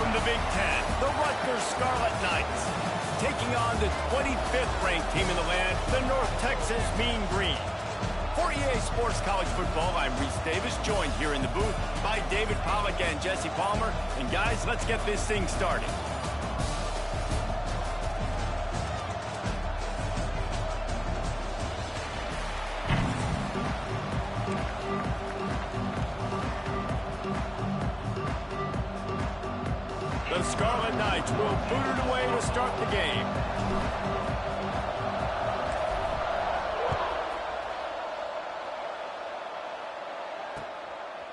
from the Big Ten, the Rutgers Scarlet Knights, taking on the 25th ranked team in the land, the North Texas Mean Green. For EA Sports College Football, I'm Reese Davis, joined here in the booth by David Pollack and Jesse Palmer. And guys, let's get this thing started. The Scarlet Knights will boot it away to start the game.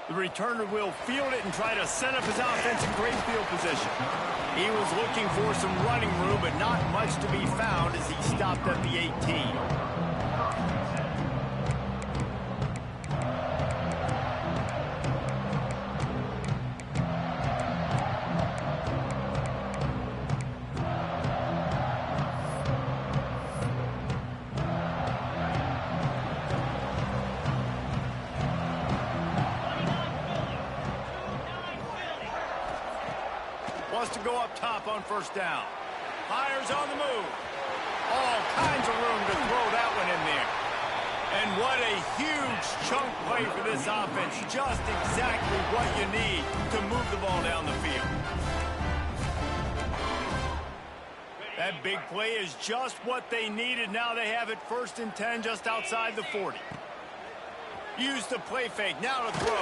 The returner will field it and try to set up his offense in great field position. He was looking for some running room, but not much to be found as he stopped at the 18. Wants to go up top on first down. Fires on the move. All kinds of room to throw that one in there. And what a huge chunk play for this offense. Just exactly what you need to move the ball down the field. That big play is just what they needed. Now they have it 1st and 10 just outside the 40. Use the play fake. Now to throw.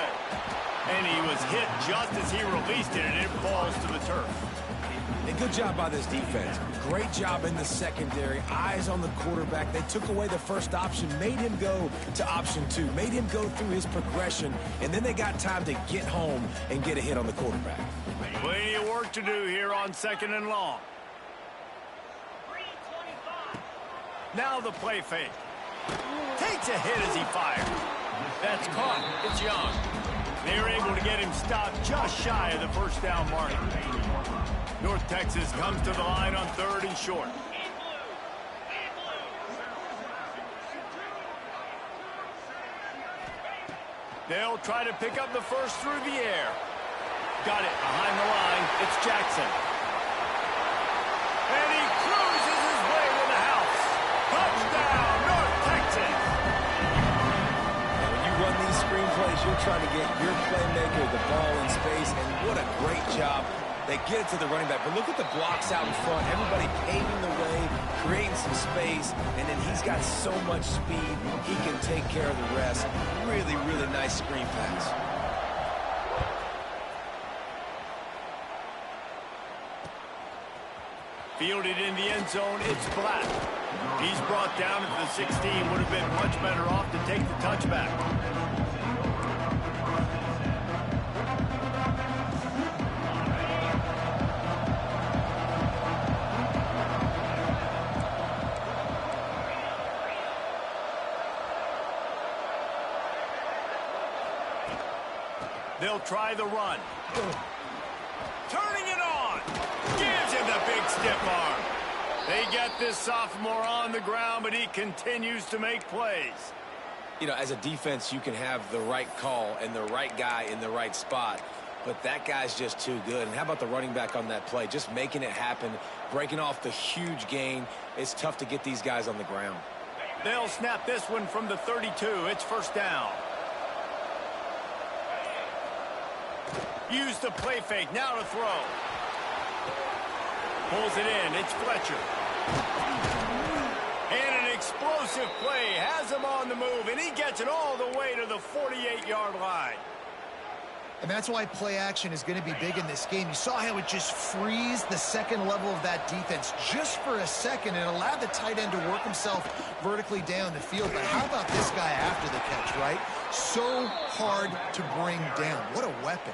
And he was hit just as he released it, and it falls to the turf. And good job by this defense. Great job in the secondary. Eyes on the quarterback. They took away the first option, made him go to option 2, made him go through his progression, and then they got time to get home and get a hit on the quarterback. Plenty of work to do here on 2nd and long. Now the play fake. Takes a hit as he fires. That's caught. It's Young. They're able to get him stopped just shy of the first down mark. North Texas comes to the line on 3rd and short. They'll try to pick up the first through the air. Got it behind the line. It's Jackson. And he cruises his way to the house. Touchdown, North Texas. Run these screenplays, you're trying to get your playmaker the ball in space, and what a great job. They get it to the running back, but look at the blocks out in front. Everybody paving the way, creating some space, and then he's got so much speed, he can take care of the rest. Really, really nice screen pass. Fielded in the end zone, it's Black. He's brought down at the 16. Would have been much better off to take the touchback. They'll try the run. Turning it on. Gives him the big stiff arm. They get this sophomore on the ground, but he continues to make plays. You know, as a defense, you can have the right call and the right guy in the right spot, but that guy's just too good. And how about the running back on that play? Just making it happen, breaking off the huge gain. It's tough to get these guys on the ground. They'll snap this one from the 32. It's first down. Use the play fake. Now to throw. Pulls it in. It's Fletcher. And an explosive play. Has him on the move, and he gets it all the way to the 48-yard line. And that's why play action is going to be big in this game. You saw how it just frees the second level of that defense just for a second and allowed the tight end to work himself vertically down the field. But how about this guy after the catch, right? So hard to bring down. What a weapon.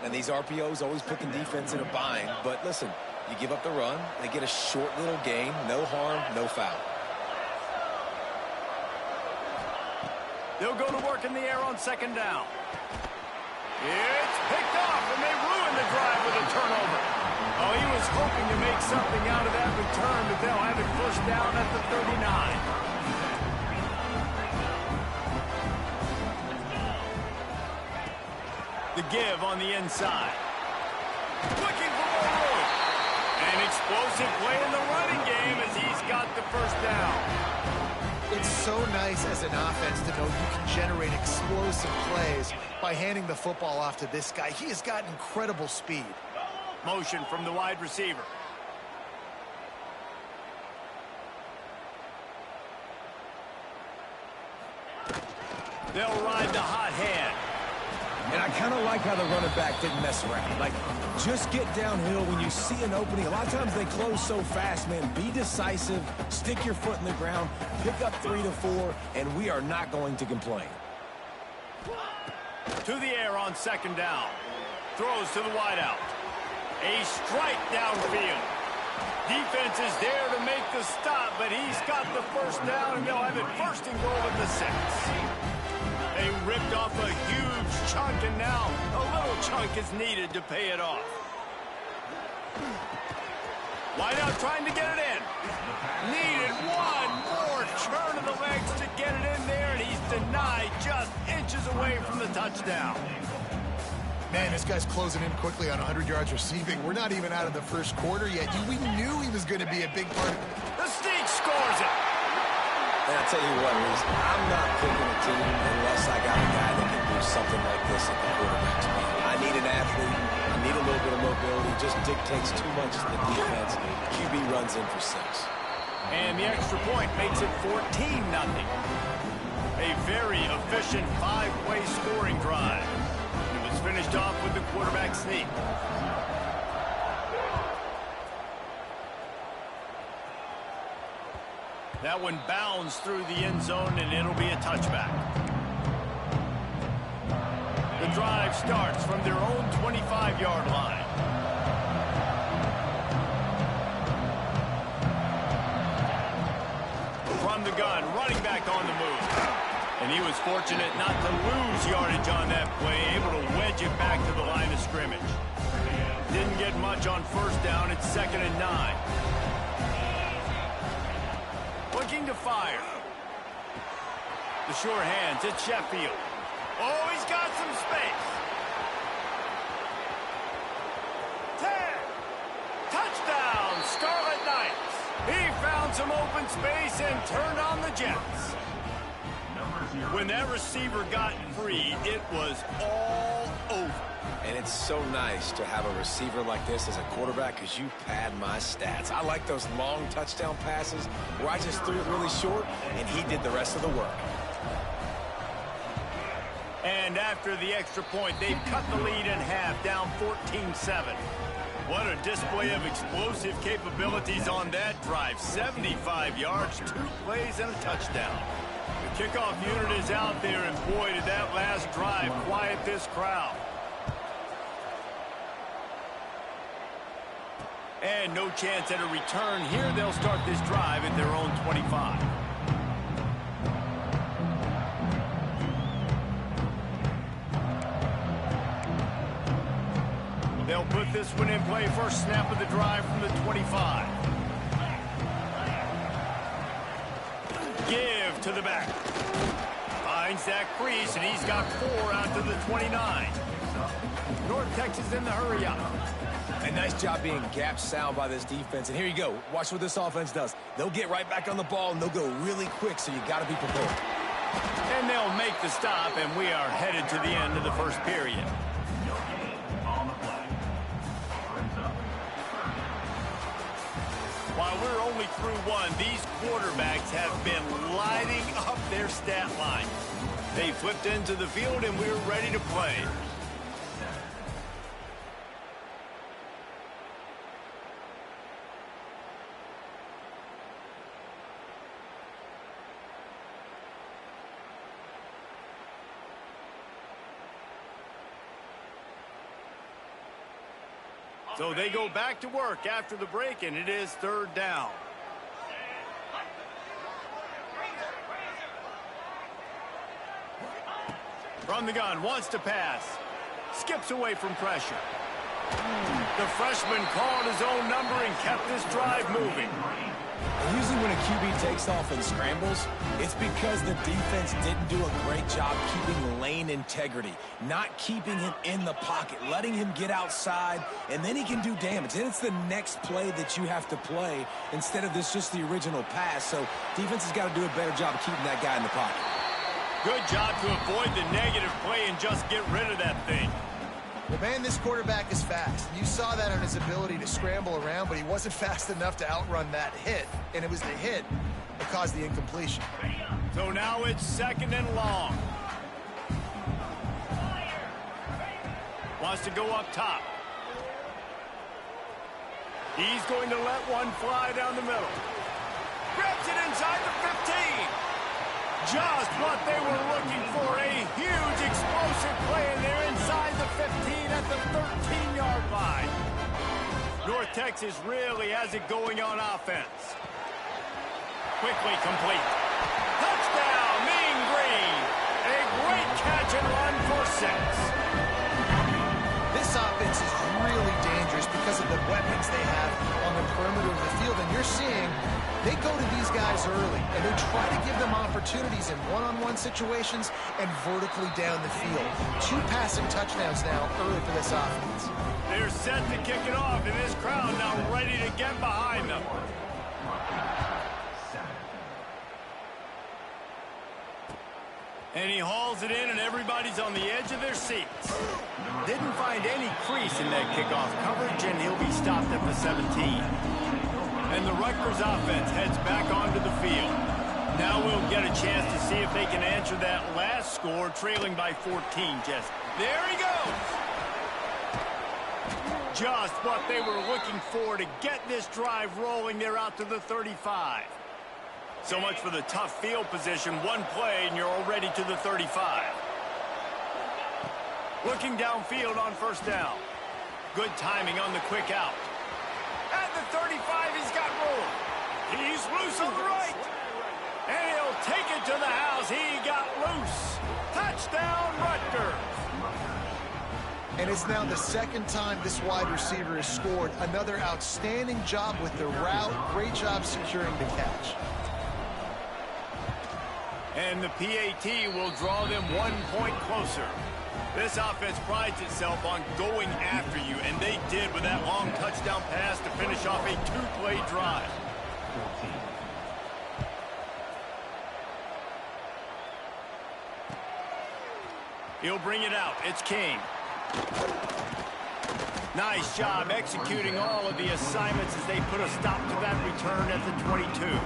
And these RPOs always put the defense in a bind. But listen, you give up the run, they get a short little gain, no harm, no foul. They'll go to work in the air on second down. It's picked off, and they ruin the drive with a turnover. Oh, he was hoping to make something out of that return, but they'll have it first down at the 39. The give on the inside. Looking explosive play in the running game as he's got the first down. It's so nice as an offense to know you can generate explosive plays by handing the football off to this guy. He has got incredible speed. Motion from the wide receiver. They'll ride the hot hand. And I kind of like how the running back didn't mess around. Like, just get downhill when you see an opening. A lot of times they close so fast, man. Be decisive, stick your foot in the ground, pick up 3 to 4, and we are not going to complain. To the air on second down. Throws to the wideout. A strike downfield. Defense is there to make the stop, but he's got the first down, and they'll have it first and goal at the 6. They ripped off a huge chunk, and now a little chunk is needed to pay it off. Wideout trying to get it in. Needed one more turn of the legs to get it in there, and he's denied just inches away from the touchdown. Man, this guy's closing in quickly on 100 yards receiving. We're not even out of the first quarter yet. We knew he was going to be a big part of it. The Sneak scores it. And I'll tell you what, Reese, I'm not picking a team unless I got a guy that can do something like this at the quarterback spot. I need an athlete. I need a little bit of mobility. It just dictates too much to the defense. QB runs in for 6. And the extra point makes it 14-0. A very efficient 5-play scoring drive. It was finished off with the quarterback sneak. That one bounds through the end zone, and it'll be a touchback. The drive starts from their own 25-yard line. From the gun, running back on the move. And he was fortunate not to lose yardage on that play, able to wedge it back to the line of scrimmage. Didn't get much on first down. It's 2nd and 9. Looking to fire. The sure hands, it's Sheffield. Oh, he's got some space. 10. Touchdown, Scarlet Knights. He found some open space and turned on the Jets. When that receiver got free, it was all over. And it's so nice to have a receiver like this as a quarterback because you pad my stats. I like those long touchdown passes where I just threw it really short and he did the rest of the work. And after the extra point, they've cut the lead in half, down 14-7. What a display of explosive capabilities on that drive. 75 yards, 2 plays, and a touchdown. The kickoff unit is out there, and boy, did that last drive quiet this crowd. And no chance at a return here. They'll start this drive at their own 25. They'll put this one in play. First snap of the drive from the 25. Give to the back. Finds that crease, and he's got 4 out to the 29. North Texas in the hurry up. A nice job being gap sound by this defense. And here you go. Watch what this offense does. They'll get right back on the ball, and they'll go really quick, so you got to be prepared. And they'll make the stop, and we are headed to the end of the first period. While we're only through one, these quarterbacks have been lighting up their stat line. They flipped into the field, and we're ready to play. So they go back to work after the break, and it is 3rd down. From the gun, wants to pass. Skips away from pressure. The freshman called his own number and kept this drive moving. Usually when a QB takes off and scrambles, it's because the defense didn't do a great job keeping lane integrity, not keeping him in the pocket, letting him get outside, and then he can do damage. Then it's the next play that you have to play instead of this just the original pass. So defense has got to do a better job of keeping that guy in the pocket. Good job to avoid the negative play and just get rid of that thing. Well, man, this quarterback is fast. You saw that on his ability to scramble around, but he wasn't fast enough to outrun that hit, and it was the hit that caused the incompletion. So now it's 2nd and long. Wants to go up top. He's going to let one fly down the middle. Grabs it inside the 15. Just what they were looking for, a huge explosive play, and they're inside the 15 at the 13-yard line. North Texas really has it going on offense. Quickly complete. Touchdown, Mean Green. A great catch and run for 6. This offense is really dangerous because of the weapons they have on the perimeter of the field, and you're seeing they go to these guys early, and they try to give them opportunities in one-on-one situations and vertically down the field. 2 passing touchdowns now early for this offense. They're set to kick it off, and this crowd now ready to get behind them. And he hauls it in, and everybody's on the edge of their seats. Didn't find any crease in that kickoff coverage, and he'll be stopped at the 17. And the Rutgers offense heads back onto the field. Now we'll get a chance to see if they can answer that last score, trailing by 14, Jess. There he goes! Just what they were looking for to get this drive rolling. They're out to the 35. So much for the tough field position. One play, and you're already to the 35. Looking downfield on 1st down. Good timing on the quick out. At the 35, he's got room. He's loose on the right. And he'll take it to the house. He got loose. Touchdown, Rutgers. And it's now the 2nd time this wide receiver has scored. Another outstanding job with the route. Great job securing the catch. And the PAT will draw them 1 point closer. This offense prides itself on going after you, and they did with that long touchdown pass to finish off a 2-play drive. He'll bring it out. It's King. Nice job executing all of the assignments as they put a stop to that return at the 22.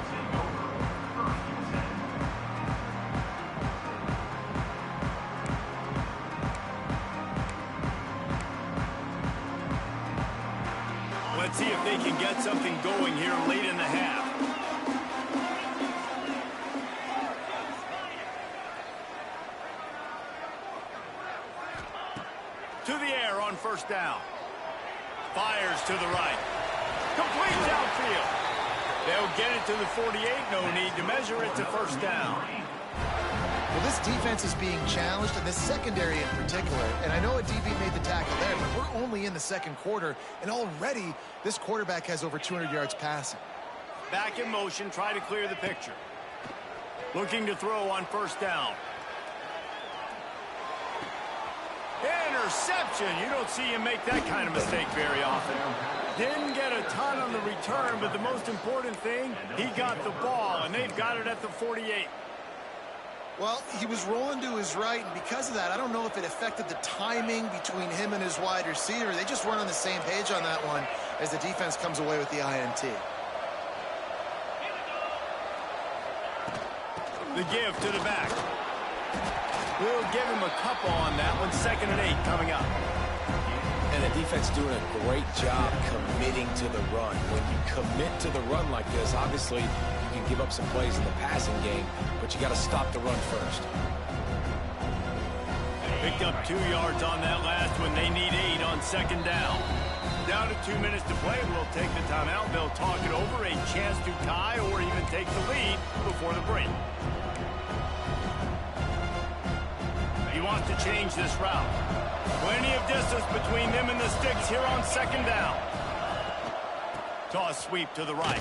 Let's see if they can get something going here late in the half. To the air on 1st down. Fires to the right. Complete downfield. They'll get it to the 48. No need to measure it to 1st down. Well, this defense is being challenged, and this secondary in particular. And I know a DB made the tackle there, but we're only in the 2nd quarter, and already this quarterback has over 200 yards passing. Back in motion, try to clear the picture. Looking to throw on 1st down. Interception. You don't see him make that kind of mistake very often. Didn't get a ton on the return, but the most important thing, he got the ball, and they've got it at the 48. Well, he was rolling to his right, and because of that, I don't know if it affected the timing between him and his wide receiver. They just weren't on the same page on that one as the defense comes away with the INT. The give to the back. We'll give him a couple on that one. 2nd and 8 coming up. And the defense doing a great job committing to the run. When you commit to the run like this, obviously you can give up some plays in the passing game, but you got to stop the run first. Picked up 2 yards on that last one. They need 8 on 2nd down. Down to 2 minutes to play. We'll take the timeout. They'll talk it over. A chance to tie or even take the lead before the break. He wants to change this route. Plenty of distance between them and the sticks here on second down. Toss sweep to the right.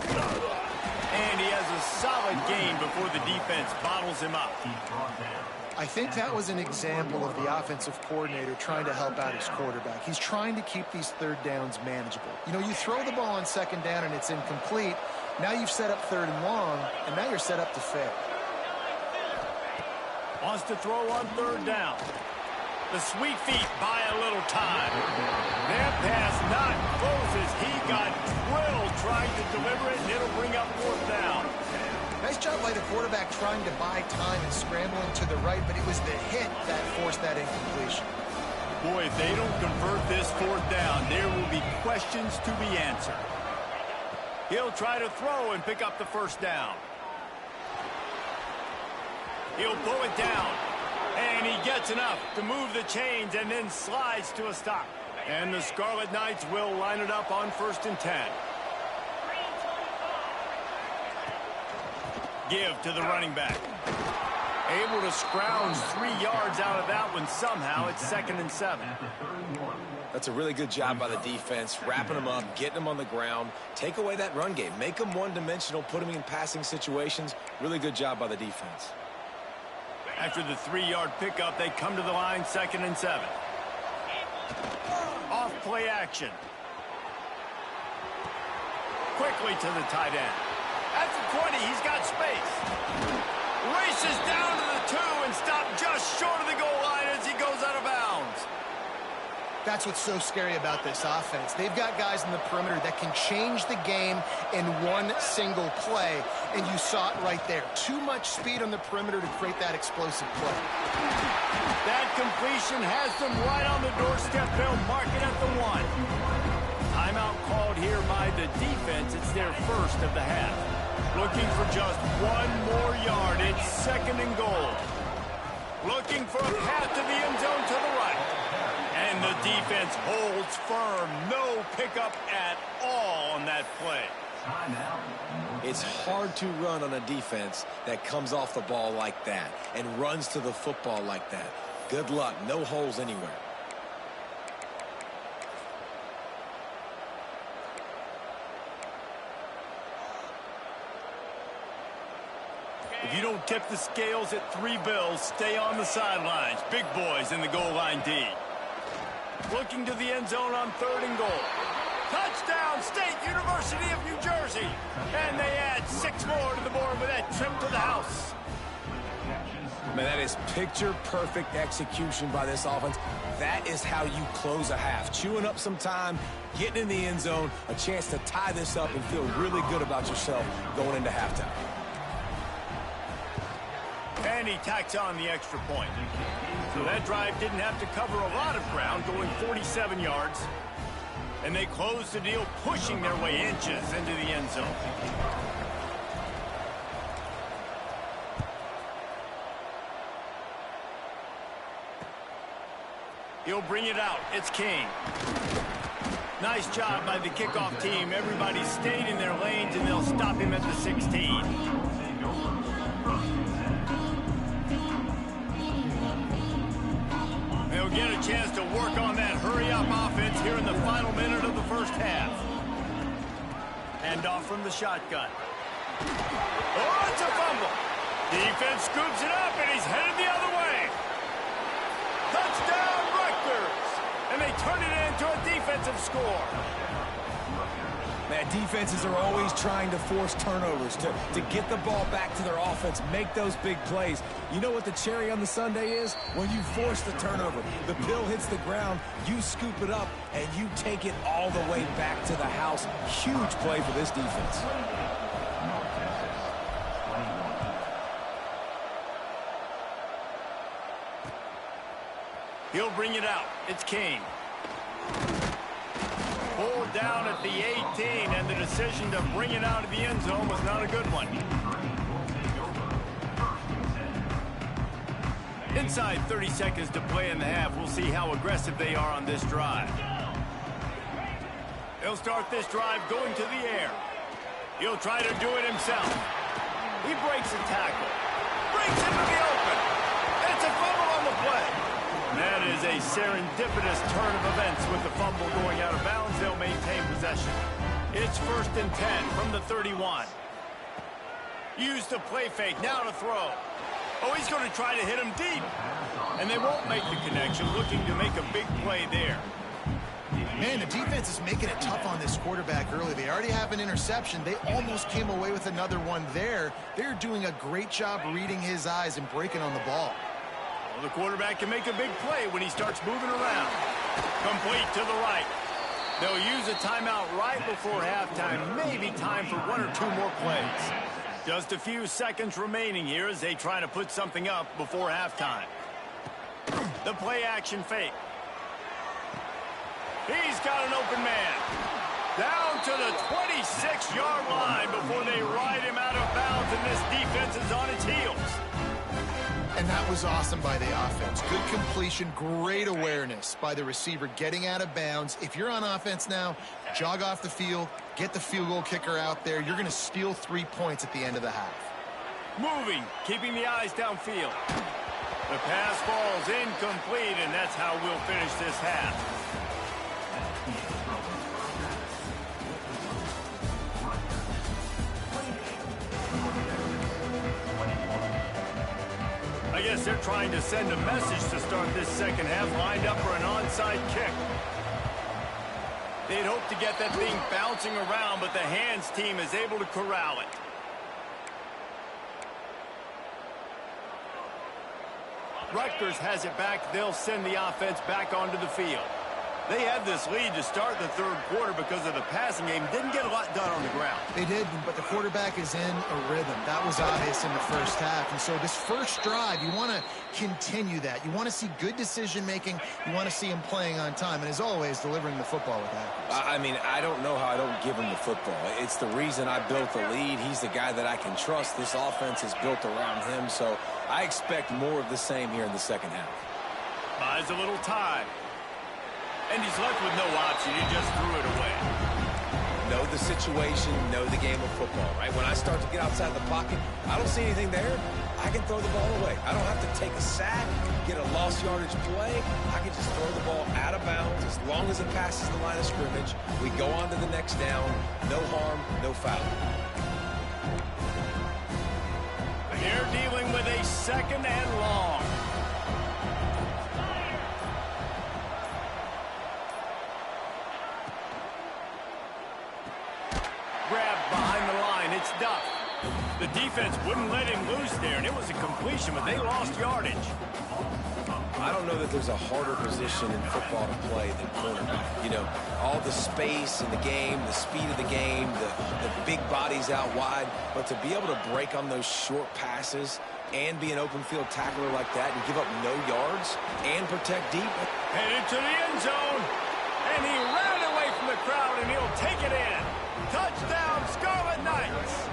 And he has a solid gain before the defense bottles him up. I think that was an example of the offensive coordinator trying to help out his quarterback. He's trying to keep these third downs manageable. You know, you throw the ball on second down and it's incomplete. Now you've set up third and long, and now you're set up to fail. Wants to throw on third down. The sweet feet buy a little time. That pass not closes. He got drilled trying to deliver it, and it'll bring up fourth down. Nice job by the quarterback trying to buy time and scrambling to the right, but it was the hit that forced that incompletion. Boy, if they don't convert this fourth down, there will be questions to be answered. He'll try to throw and pick up the first down. He'll pull it down. And he gets enough to move the chains and then slides to a stop. And the Scarlet Knights will line it up on 1st and 10. Give to the running back. Able to scrounge 3 yards out of that one somehow. It's 2nd and 7. That's a really good job by the defense, wrapping them up, getting them on the ground. Take away that run game. Make them one-dimensional, put them in passing situations. Really good job by the defense. After the 3-yard pickup, they come to the line, 2nd and 7. Off play action. Quickly to the tight end. At the 20, he's got space. Races down to the 2 and stopped just short of the goal line as he goes out of bounds. That's what's so scary about this offense. They've got guys in the perimeter that can change the game in one single play, and you saw it right there. Too much speed on the perimeter to create that explosive play. That completion has them right on the doorstep. They'll mark it at the 1. Timeout called here by the defense. It's their first of the half. Looking for just 1 more yard. It's 2nd and goal. Looking for a path to the end zone to the right. And the defense holds firm. No pickup at all on that play. It's hard to run on a defense that comes off the ball like that and runs to the football like that. Good luck. No holes anywhere. If you don't tip the scales at 3 bills, stay on the sidelines. Big boys in the goal line D. Looking to the end zone on 3rd and goal. Touchdown, State University of New Jersey. And they add 6 more to the board with that trip to the house. Man, that is picture-perfect execution by this offense. That is how you close a half. Chewing up some time, getting in the end zone, a chance to tie this up and feel really good about yourself going into halftime. And he tacks on the extra point. So that drive didn't have to cover a lot of ground, going 47 yards. And they close the deal, pushing their way inches into the end zone. He'll bring it out. It's King. Nice job by the kickoff team. Everybody stayed in their lanes, and they'll stop him at the 16. They'll get a chance to work on that hurry-up offense here in the final minute of the first half. Hand off from the shotgun. Oh, it's a fumble. Defense scoops it up, and he's headed the other way. Touchdown, Rutgers! And they turn it into a defensive score. Man, defenses are always trying to force turnovers, to get the ball back to their offense, make those big plays. You know what the cherry on the sundae is? When you force the turnover, the pill hits the ground, you scoop it up, and you take it all the way back to the house. Huge play for this defense. He'll bring it out. It's King. Pulled down at the 18, and the decision to bring it out of the end zone was not a good one. Inside 30 seconds to play in the half. We'll see how aggressive they are on this drive. He'll start this drive going to the air. He'll try to do it himself. He breaks a tackle. Breaks into the open. It's a fumble on the play. That is a serendipitous turn of events with the fumble going out of bounds. They'll maintain possession. It's 1st and 10 from the 31. Use the play fake, now to throw. Oh, he's going to try to hit him deep. And they won't make the connection, looking to make a big play there. Man, the defense is making it tough on this quarterback early. They already have an interception. They almost came away with another one there. They're doing a great job reading his eyes and breaking on the ball. Well, the quarterback can make a big play when he starts moving around. Complete to the right. They'll use a timeout right before halftime. Maybe time for 1 or 2 more plays. Just a few seconds remaining here as they try to put something up before halftime. The play action fake. He's got an open man. Down to the 26-yard line before they ride him out of bounds, and this defense is on its heels. And that was awesome by the offense. Good completion, great awareness by the receiver getting out of bounds. If you're on offense now, jog off the field, get the field goal kicker out there. You're going to steal 3 points at the end of the half. Moving, keeping the eyes downfield. The pass falls incomplete, and that's how we'll finish this half. I guess they're trying to send a message to start this second half, lined up for an onside kick. They'd hope to get that thing bouncing around, but the hands team is able to corral it. Rutgers has it back. They'll send the offense back onto the field. They had this lead to start the third quarter because of the passing game. Didn't get a lot done on the ground. They did, but the quarterback is in a rhythm. That was obvious in the first half. And so this first drive, you want to continue that. You want to see good decision-making. You want to see him playing on time. And as always, delivering the football with accuracy. I mean, I don't know how I don't give him the football. It's the reason I built the lead. He's the guy that I can trust. This offense is built around him. So I expect more of the same here in the second half. Buys a little time. And he's left with no option. He just threw it away. Know the situation, know the game of football, right? When I start to get outside the pocket, I don't see anything there. I can throw the ball away. I don't have to take a sack, get a lost yardage play. I can just throw the ball out of bounds as long as it passes the line of scrimmage. We go on to the next down. No harm, no foul. They're dealing with a 2nd and long. Grabbed behind the line. It's Duff. The defense wouldn't let him loose there, and it was a completion, but they lost yardage. I don't know that there's a harder position in football to play than cornerback. You know, all the space in the game, the speed of the game, the big bodies out wide. But to be able to break on those short passes and be an open field tackler like that and give up no yards and protect deep. Headed to the end zone. And he ran away from the crowd, and he'll take it in. Touchdown, Scarlet Knights.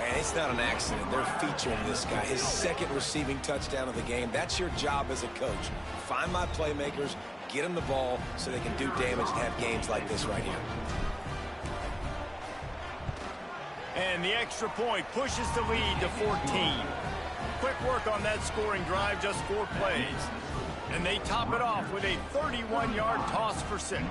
And it's not an accident. They're featuring this guy. His 2nd receiving touchdown of the game. That's your job as a coach. Find my playmakers, get them the ball so they can do damage and have games like this right here. And the extra point pushes the lead to 14. Quick work on that scoring drive, just 4 plays. And they top it off with a 31-yard toss for 6.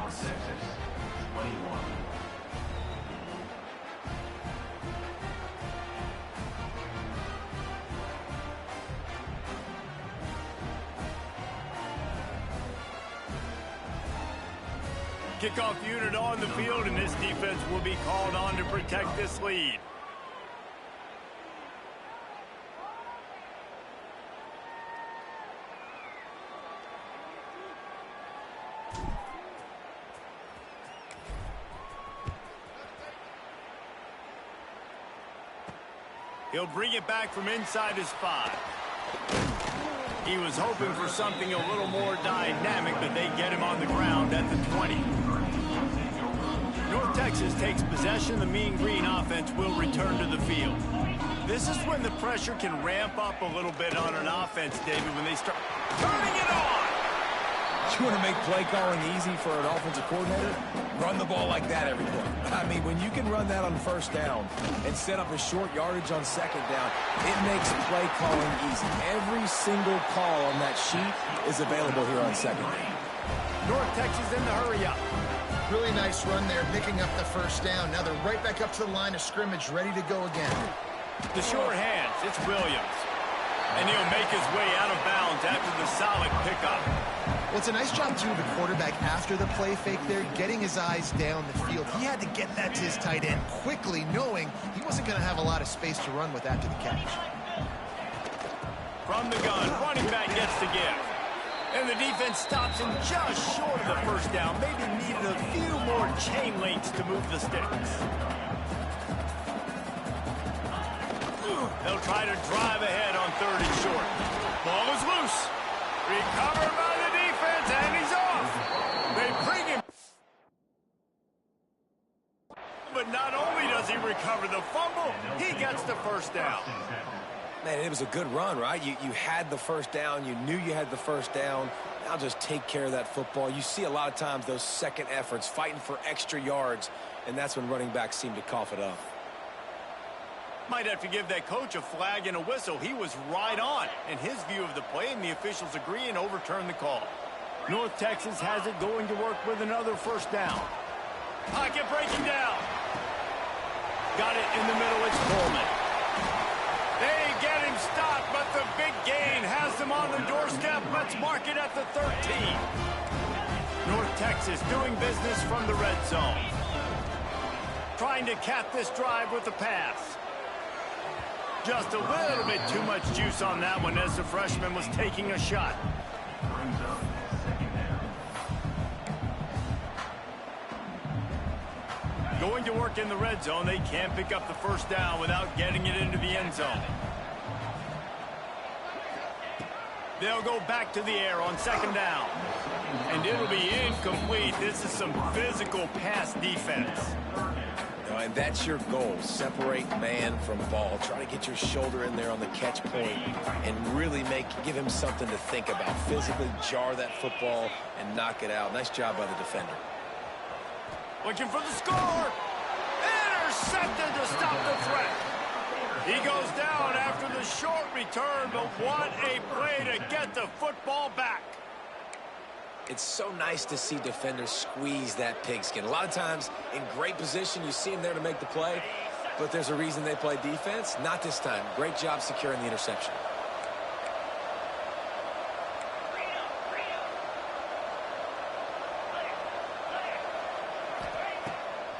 Kickoff unit on the field, and this defense will be called on to protect this lead. He'll bring it back from inside his 5. He was hoping for something a little more dynamic, but they get him on the ground at the 20. North Texas takes possession. The Mean Green offense will return to the field. This is when the pressure can ramp up a little bit on an offense, David, when they start turning it on. You want to make play calling easy for an offensive coordinator? Run the ball like that every play. I mean, when you can run that on first down and set up a short yardage on second down, it makes play calling easy. Every single call on that sheet is available here on second down. North Texas in the hurry up. Really nice run there, picking up the first down. Now they're right back up to the line of scrimmage, ready to go again. The sure hands, it's Williams. And he'll make his way out of bounds after the solid pickup. Well, it's a nice job, too, of the quarterback after the play fake there, getting his eyes down the field. He had to get that to his tight end quickly, knowing he wasn't going to have a lot of space to run with after the catch. From the gun, running back gets the give. And the defense stops him just short of the first down. Maybe needed a few more chain links to move the sticks. They'll try to drive ahead on 3rd and short. Ball is loose. Recovered by the defense, and he's off. They bring him. But not only does he recover the fumble, he gets the first down. Man, it was a good run, right? You had the first down. You knew you had the first down. Now just take care of that football. You see a lot of times those second efforts, fighting for extra yards, and that's when running backs seem to cough it up. Might have to give that coach a flag and a whistle. He was right on in his view of the play, and the officials agree and overturn the call. North Texas has it, going to work with another first down. Pocket breaking down. Got it in the middle. It's Coleman. They get him stopped, but the big gain has them on the doorstep. Let's mark it at the 13. North Texas doing business from the red zone. Trying to cap this drive with the pass. Just a little bit too much juice on that one as the freshman was taking a shot. Going to work in the red zone. They can't pick up the first down without getting it into the end zone. They'll go back to the air on 2nd down. And it'll be incomplete. This is some physical pass defense. And that's your goal. Separate man from ball. Try to get your shoulder in there on the catch point and really give him something to think about. Physically jar that football and knock it out. Nice job by the defender. Looking for the score. Intercepted to stop the threat. He goes down after the short return, but what a play to get the football back. It's so nice to see defenders squeeze that pigskin. A lot of times in great position, you see them there to make the play, but there's a reason they play defense. Not this time. Great job securing the interception.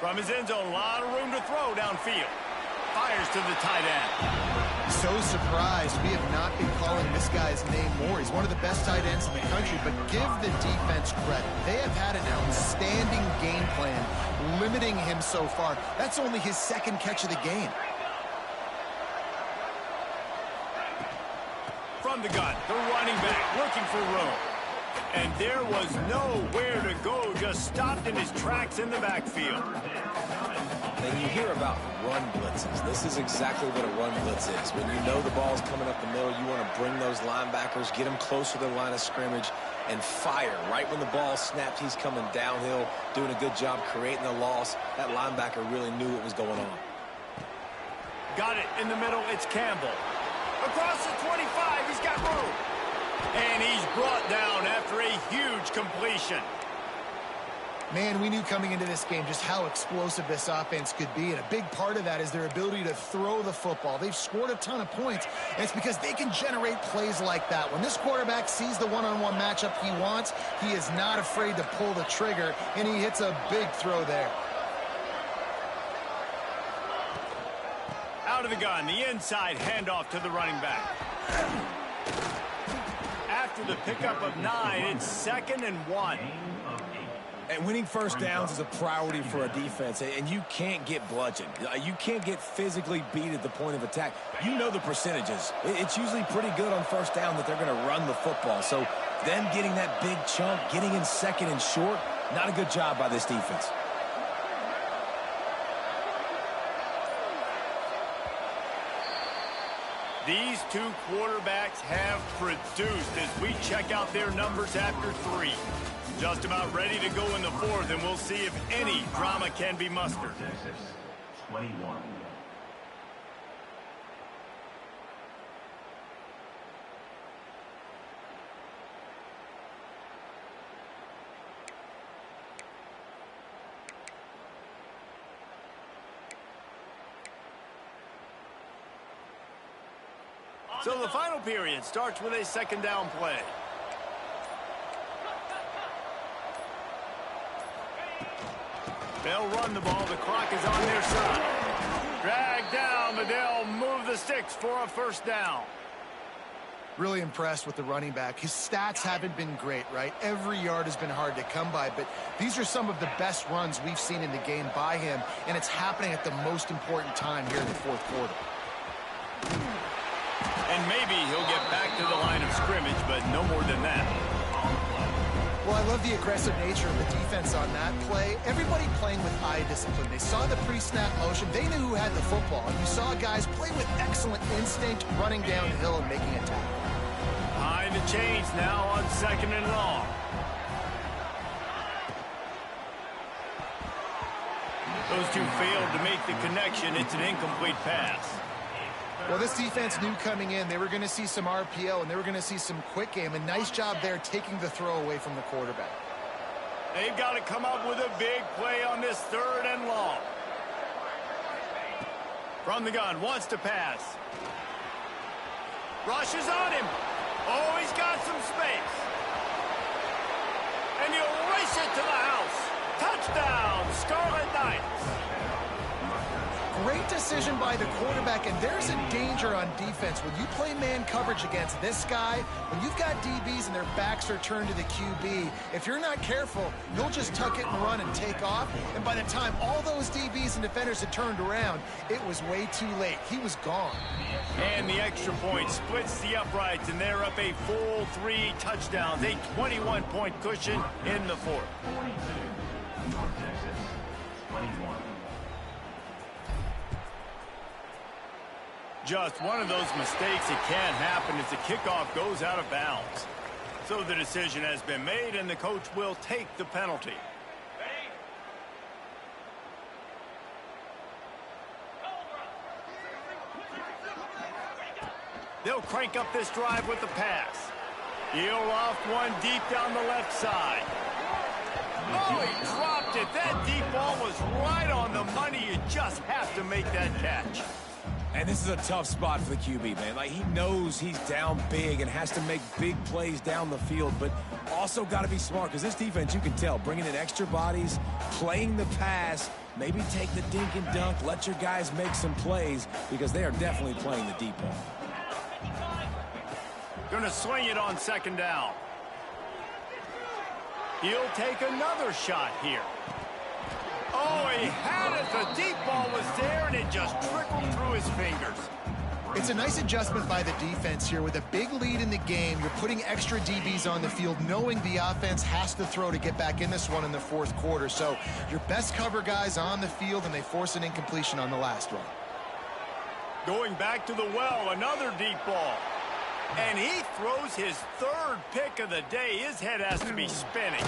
From his end zone, a lot of room to throw downfield. Fires to the tight end. So surprised we have not been calling this guy's name more. He's one of the best tight ends in the country, but give the defense credit. They have had an outstanding game plan, limiting him so far. That's only his 2nd catch of the game. From the gun, the running back looking for room. And there was nowhere to go, just stopped in his tracks in the backfield. And you hear about run blitzes. This is exactly what a run blitz is. When you know the ball's coming up the middle, you want to bring those linebackers, get them closer to the line of scrimmage, and fire. Right when the ball snapped, he's coming downhill, doing a good job creating the loss. That linebacker really knew what was going on. Got it in the middle, it's Campbell. Across the 25, he's got room. And he's brought down after a huge completion. Man, we knew coming into this game just how explosive this offense could be, and a big part of that is their ability to throw the football. They've scored a ton of points, and it's because they can generate plays like that. When this quarterback sees the one-on-one matchup he wants, he is not afraid to pull the trigger, and he hits a big throw there. Out of the gun, the inside handoff to the running back. After the pickup of 9, it's 2nd and 1. And winning first downs is a priority for a defense, and you can't get bludgeoned. You can't get physically beat at the point of attack. You know the percentages. It's usually pretty good on first down that they're going to run the football. So them getting that big chunk, getting in 2nd and short, not a good job by this defense. These two quarterbacks have produced as we check out their numbers after 3. Just about ready to go in the 4th, and we'll see if any drama can be mustered. Texas, 21. So the final period starts with a second down play. They'll run the ball. The clock is on their side. Drag down, but they'll move the sticks for a first down. Really impressed with the running back. His stats haven't been great, right? Every yard has been hard to come by, but these are some of the best runs we've seen in the game by him, and it's happening at the most important time here in the 4th quarter. And maybe he'll get back to the line of scrimmage, but no more than that. Well, I love the aggressive nature of the defense on that play. Everybody playing with eye discipline. They saw the pre-snap motion. They knew who had the football. And you saw guys play with excellent instinct, running downhill and making a tackle. Behind the chains now on 2nd and long. Those two failed to make the connection. It's an incomplete pass. Well, this defense knew coming in they were going to see some RPO and they were going to see some quick game. A nice job there taking the throw away from the quarterback. They've got to come up with a big play on this 3rd and long. From the gun, wants to pass. Rushes on him. Oh, he's got some space. And he'll race it to the house. Touchdown, Scarlet Knights. Great decision by the quarterback, and there's a danger on defense. When you play man coverage against this guy, when you've got DBs and their backs are turned to the QB, if you're not careful, you'll just tuck it and run and take off. And by the time all those DBs and defenders had turned around, it was way too late. He was gone. And the extra point splits the uprights, and they're up a full 3 touchdowns, a 21-point cushion in the 4th. 42. North Texas, 21. Just one of those mistakes that can happen as the kickoff goes out of bounds. So the decision has been made, and the coach will take the penalty. They'll crank up this drive with the pass. He'll loft one deep down the left side. Oh, he dropped it. That deep ball was right on the money. You just have to make that catch. And this is a tough spot for the QB, man. Like, he knows he's down big and has to make big plays down the field, but also got to be smart because this defense, you can tell, bringing in extra bodies, playing the pass, maybe take the dink and dunk, let your guys make some plays because they are definitely playing the deep ball. Going to swing it on 2nd down. He'll take another shot here. Oh, he had it. The deep ball was there, and it just trickled through his fingers. It's a nice adjustment by the defense here. With a big lead in the game, you're putting extra DBs on the field, knowing the offense has to throw to get back in this one in the 4th quarter. So your best cover guys on the field, and they force an incompletion on the last one. Going back to the well, another deep ball. And he throws his 3rd pick of the day. His head has to be spinning.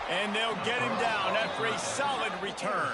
And they'll get him down after a solid return.